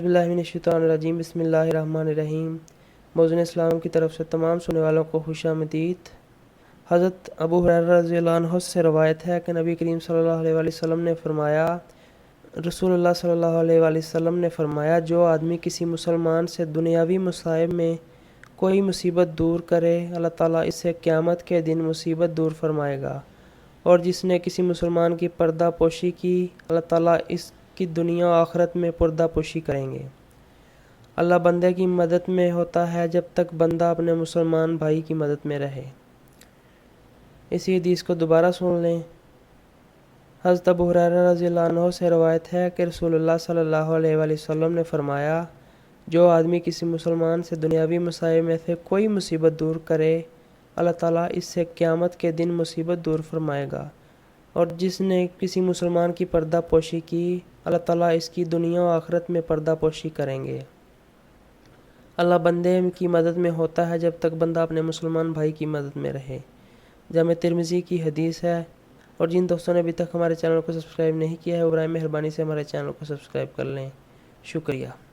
اعوذ باللہ من الشیطان الرجیم، بسم اللہ الرحمن الرحیم۔ موزن اسلام کی طرف سے تمام سننے والوں کو خوش آمدید۔ حضرت ابو ہریرہ رضی اللہ عنہ سے روایت ہے کہ نبی کریم صلی اللہ علیہ وآلہ وسلم نے فرمایا، رسول اللہ صلی اللہ علیہ وآلہ وسلم نے فرمایا، جو آدمی کسی مسلمان سے دنیاوی مصائب میں کوئی مصیبت دور کرے، اللہ تعالیٰ اس سے قیامت کے دن مصیبت دور فرمائے گا، اور جس نے کسی مسلمان کی پردہ پوشی کی، اللہ تعالیٰ اس کی دنیا و آخرت میں پردہ پوشی کریں گے۔ اللہ بندے کی مدد میں ہوتا ہے جب تک بندہ اپنے مسلمان بھائی کی مدد میں رہے۔ اسی حدیث کو دوبارہ سن لیں۔ حضرت ابو ہریرہ رضی اللہ عنہ سے روایت ہے کہ رسول اللہ صلی اللہ علیہ وآلہ وسلم نے فرمایا، جو آدمی کسی مسلمان سے دنیاوی مصائب میں سے کوئی مصیبت دور کرے، اللہ تعالیٰ اس سے قیامت کے دن مصیبت دور فرمائے گا، اور جس نے کسی مسلمان کی پردہ پوشی کی، اللہ تعالیٰ اس کی دنیا و آخرت میں پردہ پوشی کریں گے۔ اللہ بندے کی مدد میں ہوتا ہے جب تک بندہ اپنے مسلمان بھائی کی مدد میں رہے۔ جامع ترمذی کی حدیث ہے، اور جن دوستوں نے ابھی تک ہمارے چینل کو سبسکرائب نہیں کیا ہے وہ برائے مہربانی سے ہمارے چینل کو سبسکرائب کر لیں۔ شکریہ۔